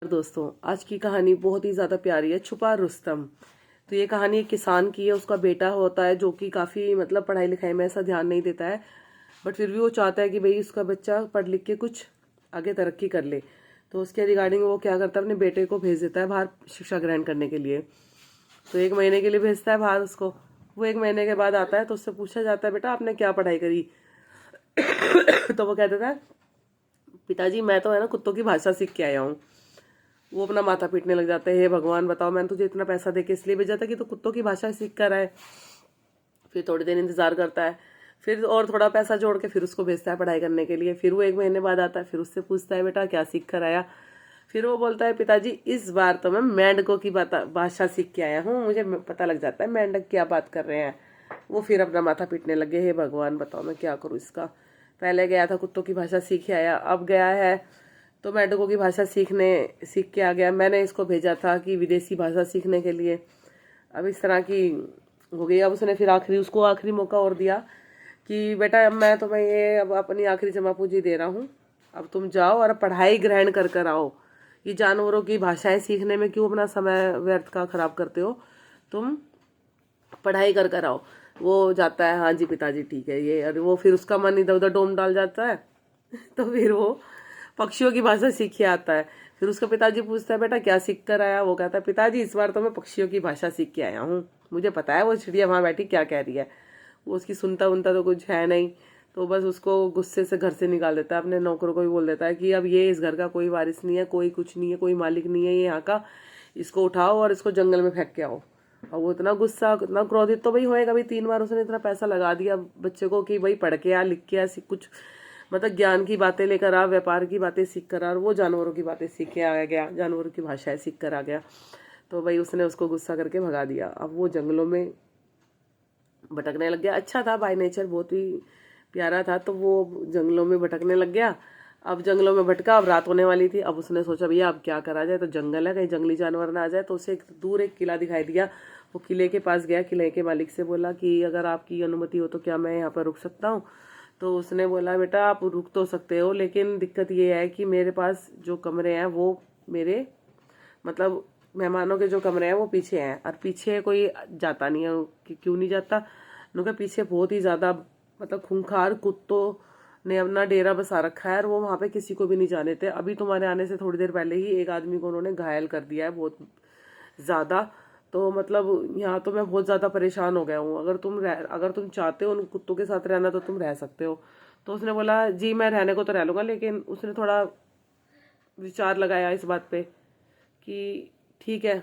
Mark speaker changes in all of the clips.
Speaker 1: दोस्तों, आज की कहानी बहुत ही ज़्यादा प्यारी है। छुपा रुस्तम। तो ये कहानी एक किसान की है। उसका बेटा होता है जो कि काफ़ी मतलब पढ़ाई लिखाई में ऐसा ध्यान नहीं देता है, बट फिर भी वो चाहता है कि भाई उसका बच्चा पढ़ लिख के कुछ आगे तरक्की कर ले। तो उसके रिगार्डिंग वो क्या करता है, अपने बेटे को भेज देता है बाहर शिक्षा ग्रहण करने के लिए। तो 1 महीने के लिए भेजता है बाहर उसको। वो 1 महीने के बाद आता है तो उससे पूछा जाता है, बेटा आपने क्या पढ़ाई करी? तो वो कह देता है, पिताजी मैं तो है ना कुत्तों की भाषा सीख के आया हूँ। वो अपना माथा पीटने लग जाते हैं, हे भगवान बताओ, मैंने तुझे इतना पैसा देके इसलिए भेजा था कि तू कुत्तों की भाषा सीख कर आए। फिर थोड़ी देर इंतजार करता है, फिर और थोड़ा पैसा जोड़ के फिर उसको भेजता है पढ़ाई करने के लिए। फिर वो 1 महीने बाद आता है, फिर उससे पूछता है, बेटा क्या सीख कर आया? फिर वो बोलता है, पिताजी इस बार तो मैं मेंढकों की भाषा सीख के आया हूँ, मुझे पता लग जाता है मेंढक क्या बात कर रहे हैं। वो फिर अपना माथा पीटने लगे, हे भगवान बताओ मैं क्या करूँ इसका। पहले गया था कुत्तों की भाषा सीख आया, अब गया है तो मेंढकों की भाषा सीख के आ गया। मैंने इसको भेजा था कि विदेशी भाषा सीखने के लिए, अब इस तरह की हो गई। अब उसने फिर उसको आखिरी मौका और दिया कि बेटा अब मैं तुम्हें ये अब अपनी आखिरी जमा पूंजी दे रहा हूँ, अब तुम जाओ और पढ़ाई ग्रहण कर कर आओ। ये जानवरों की भाषाएं सीखने में क्यों अपना समय व्यर्थ का खराब करते हो, तुम पढ़ाई कर कर आओ। वो जाता है, हाँ जी पिताजी ठीक है ये। और वो फिर उसका मन इधर उधर डोम डाल जाता है तो फिर वो पक्षियों की भाषा सीख के आता है। फिर उसका पिताजी पूछता है, बेटा क्या सीख कर आया? वो कहता है, पिताजी इस बार तो मैं पक्षियों की भाषा सीख के आया हूँ, मुझे पता है वो चिड़िया वहाँ बैठी क्या कह रही है। वो उसकी सुनता उनता तो कुछ है नहीं, तो बस उसको गुस्से से घर से निकाल देता है। अपने नौकरों को भी बोल देता है कि अब ये इस घर का कोई वारिस नहीं है, कोई कुछ नहीं है, कोई मालिक नहीं है ये यहाँ का, इसको उठाओ और इसको जंगल में फेंक के आओ। और वो इतना गुस्सा इतना क्रोधित तो भाई होएगा, भाई 3 बार उसने इतना पैसा लगा दिया बच्चे को कि भाई पढ़ के आ, लिख के आ, कुछ मतलब ज्ञान की बातें लेकर आ, व्यापार की बातें सीख कर आ, और वो जानवरों की बातें सीख के आ गया, जानवरों की भाषाएं सीख कर आ गया। तो भाई उसने उसको गुस्सा करके भगा दिया। अब वो जंगलों में भटकने लग गया। अच्छा था बाय नेचर, बहुत ही प्यारा था, तो वो जंगलों में भटकने लग गया। अब जंगलों में भटका, अब रात होने वाली थी। अब उसने सोचा भैया अब क्या करा जाए, तो जंगल है, कहीं जंगली जानवर ना आ जाए। तो उसे दूर एक किला दिखाई दिया। वो किले के पास गया, किले के मालिक से बोला कि अगर आपकी अनुमति हो तो क्या मैं यहाँ पर रुक सकता हूँ? तो उसने बोला, बेटा आप रुक तो सकते हो, लेकिन दिक्कत ये है कि मेरे पास जो कमरे हैं वो मेरे मतलब मेहमानों के जो कमरे हैं वो पीछे हैं, और पीछे कोई जाता नहीं है। क्यों नहीं जाता? उनके पीछे बहुत ही ज़्यादा मतलब खूंखार कुत्तों ने अपना डेरा बसा रखा है, और वो वहाँ पे किसी को भी नहीं जाने देते। अभी तुम्हारे आने से थोड़ी देर पहले ही एक आदमी को उन्होंने घायल कर दिया है बहुत ज़्यादा। तो मतलब यहाँ तो मैं बहुत ज़्यादा परेशान हो गया हूँ। अगर तुम चाहते हो उन कुत्तों के साथ रहना तो तुम रह सकते हो। तो उसने बोला, जी मैं रहने को तो रह लूँगा, लेकिन उसने थोड़ा विचार लगाया इस बात पे कि ठीक है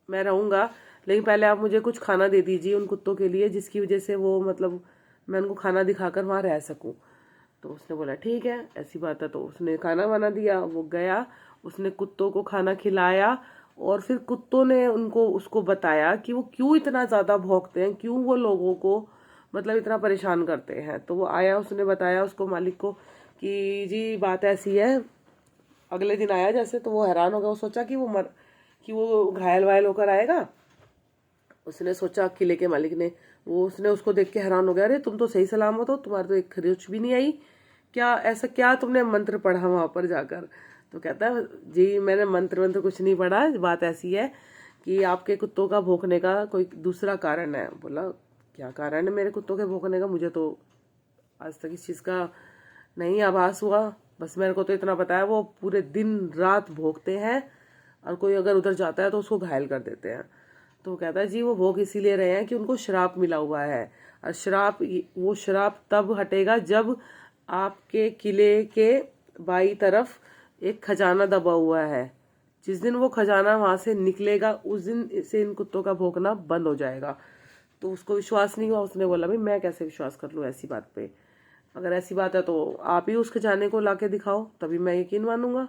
Speaker 1: मैं रहूँगा, लेकिन पहले आप मुझे कुछ खाना दे दीजिए उन कुत्तों के लिए, जिसकी वजह से वो मतलब मैं उनको खाना दिखाकर वहाँ रह सकूँ। तो उसने बोला ठीक है ऐसी बात है। तो उसने खाना वाना दिया, वो गया, उसने कुत्तों को खाना खिलाया, और फिर कुत्तों ने उसको बताया कि वो क्यों इतना ज़्यादा भौंकते हैं, क्यों वो लोगों को मतलब इतना परेशान करते हैं। तो वो आया, उसने बताया उसको मालिक को कि जी बात ऐसी है। अगले दिन आया जैसे, तो वो हैरान हो गया। वो सोचा कि वो घायल वायल होकर आएगा। उसने सोचा किले के मालिक ने, उसने उसको देख के हैरान हो गया, अरे तुम तो सही सलामत हो, तुम्हारे तो एक खरोच भी नहीं आई, क्या ऐसा क्या तुमने मंत्र पढ़ा वहाँ पर जाकर? तो कहता है, जी मैंने मंत्र कुछ नहीं पढ़ा, बात ऐसी है कि आपके कुत्तों का भौंकने का कोई दूसरा कारण है। बोला, क्या कारण है मेरे कुत्तों के भौंकने का? मुझे तो आज तक इस चीज़ का नहीं आभास हुआ, बस मेरे को तो इतना पता है वो पूरे दिन रात भौंकते हैं, और कोई अगर उधर जाता है तो उसको घायल कर देते हैं। तो कहता है, जी वो भोग इसीलिए रहे हैं कि उनको श्राप मिला हुआ है, और वो श्राप तब हटेगा जब आपके किले के बाई तरफ एक खजाना दबा हुआ है। जिस दिन वो खजाना वहां से निकलेगा उस दिन से इन कुत्तों का भौंकना बंद हो जाएगा। तो उसको विश्वास नहीं हुआ। उसने बोला, भाई मैं कैसे विश्वास कर लूँ ऐसी बात पे? अगर ऐसी बात है तो आप ही उस खजाने को ला के दिखाओ, तभी मैं यकीन मानूंगा।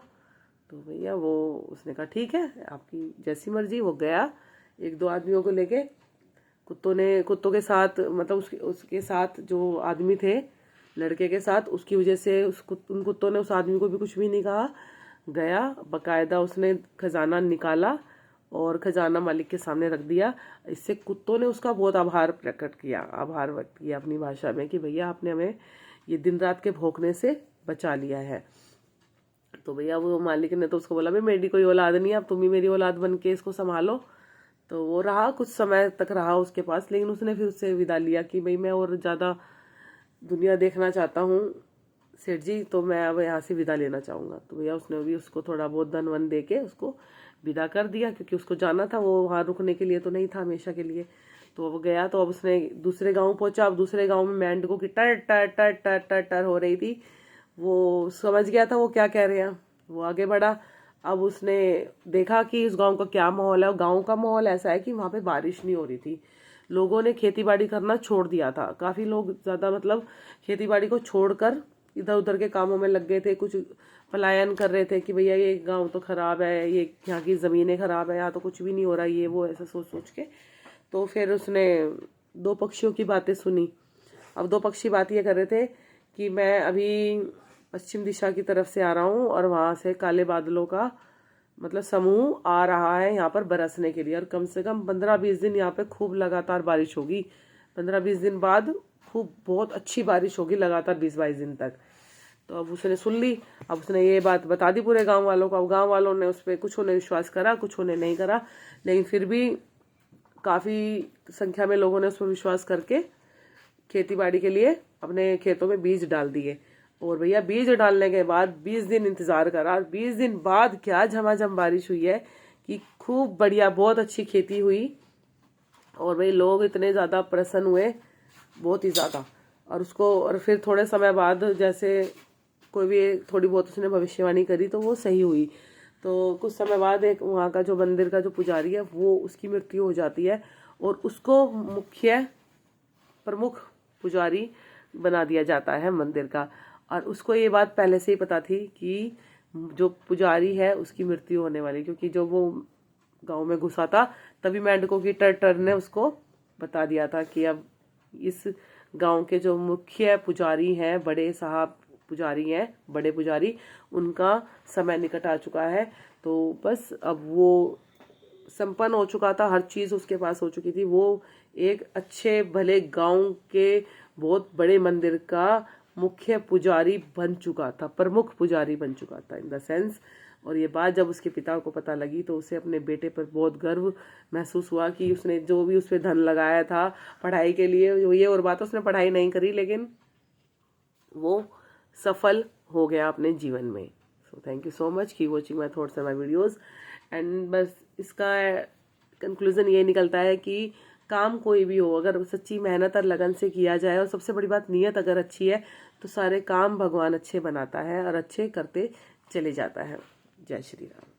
Speaker 1: तो भैया वो उसने कहा ठीक है आपकी जैसी मर्जी। वो गया 1-2 आदमियों को लेके, कुत्तों के साथ मतलब उसके साथ जो आदमी थे लड़के के साथ, उसकी वजह से उन कुत्तों ने उस आदमी को भी कुछ भी नहीं कहा। गया बकायदा उसने खजाना निकाला और खजाना मालिक के सामने रख दिया। इससे कुत्तों ने उसका बहुत आभार व्यक्त किया अपनी भाषा में कि भैया आपने हमें ये दिन रात के भौंकने से बचा लिया है। तो भैया वो मालिक ने तो उसको बोला भाई मेरी कोई औलाद नहीं है, अब तुम ही मेरी औलाद बन के इसको संभालो। तो वो रहा, कुछ समय तक रहा उसके पास, लेकिन उसने फिर उससे विदा लिया कि भाई मैं और ज़्यादा दुनिया देखना चाहता हूँ सेठ जी, तो मैं अब यहाँ से विदा लेना चाहूँगा। तो भैया उसने भी उसको थोड़ा बहुत धन वन दे के उसको विदा कर दिया, क्योंकि उसको जाना था, वो वहाँ रुकने के लिए तो नहीं था हमेशा के लिए। तो अब गया, तो अब उसने दूसरे गांव पहुंचा। अब दूसरे गांव में मेंढकों की टर टर टर टर टर टर हो रही थी। वो समझ गया था वो क्या कह रहे हैं, वो आगे बढ़ा। अब उसने देखा कि इस गांव का क्या माहौल है। गांव का माहौल ऐसा है कि वहाँ पे बारिश नहीं हो रही थी, लोगों ने खेती बाड़ी करना छोड़ दिया था। काफ़ी लोग ज़्यादा मतलब खेती बाड़ी को छोड़कर इधर उधर के कामों में लग गए थे, कुछ पलायन कर रहे थे कि भैया ये गांव तो ख़राब है, ये यहाँ की ज़मीनें ख़राब है, यहाँ तो कुछ भी नहीं हो रहा, ये वो ऐसा सोच सोच के। तो फिर उसने दो पक्षियों की बातें सुनी। अब दो पक्षी बात ये कर रहे थे कि मैं अभी पश्चिम दिशा की तरफ से आ रहा हूँ और वहाँ से काले बादलों का मतलब समूह आ रहा है यहाँ पर बरसने के लिए, और कम से कम 15-20 दिन यहाँ पे खूब लगातार बारिश होगी। 15-20 दिन बाद खूब बहुत अच्छी बारिश होगी लगातार 20-22 दिन तक। तो अब उसने सुन ली। अब उसने ये बात बता दी पूरे गांव वालों को। अब गांव वालों ने उस पर कुछ ने विश्वास करा, कुछ ने नहीं करा, लेकिन फिर भी काफ़ी संख्या में लोगों ने उस पर विश्वास करके खेती बाड़ी के लिए अपने खेतों में बीज डाल दिए। और भैया बीज डालने के बाद 20 दिन इंतज़ार करा, 20 दिन बाद क्या झमाझम बारिश हुई है कि खूब बढ़िया, बहुत अच्छी खेती हुई। और भाई लोग इतने ज़्यादा प्रसन्न हुए, बहुत ही ज़्यादा। और उसको और फिर थोड़े समय बाद जैसे कोई भी थोड़ी बहुत उसने भविष्यवाणी करी तो वो सही हुई। तो कुछ समय बाद एक वहाँ का जो मंदिर का जो पुजारी है वो उसकी मृत्यु हो जाती है, और उसको मुख्य प्रमुख पुजारी बना दिया जाता है मंदिर का। और उसको ये बात पहले से ही पता थी कि जो पुजारी है उसकी मृत्यु होने वाली, क्योंकि जब वो गांव में घुसा था तभी मेंढकों की टर ने उसको बता दिया था कि अब इस गांव के जो मुख्य पुजारी हैं, बड़े साहब पुजारी हैं, बड़े पुजारी, उनका समय निकट आ चुका है। तो बस अब वो संपन्न हो चुका था, हर चीज़ उसके पास हो चुकी थी। वो एक अच्छे भले गांव के बहुत बड़े मंदिर का मुख्य पुजारी बन चुका था, प्रमुख पुजारी बन चुका था इन द सेंस। और ये बात जब उसके पिता को पता लगी तो उसे अपने बेटे पर बहुत गर्व महसूस हुआ कि उसने जो भी उस पर धन लगाया था पढ़ाई के लिए, ये और बात उसने पढ़ाई नहीं करी, लेकिन वो सफल हो गया अपने जीवन में। So thank you so much की watching my thoughts and my videos. And बस इसका कंक्लूजन ये निकलता है कि काम कोई भी हो, अगर सच्ची मेहनत और लगन से किया जाए, और सबसे बड़ी बात नीयत अगर अच्छी है, तो सारे काम भगवान अच्छे बनाता है और अच्छे करते चले जाता है। जय श्री राम।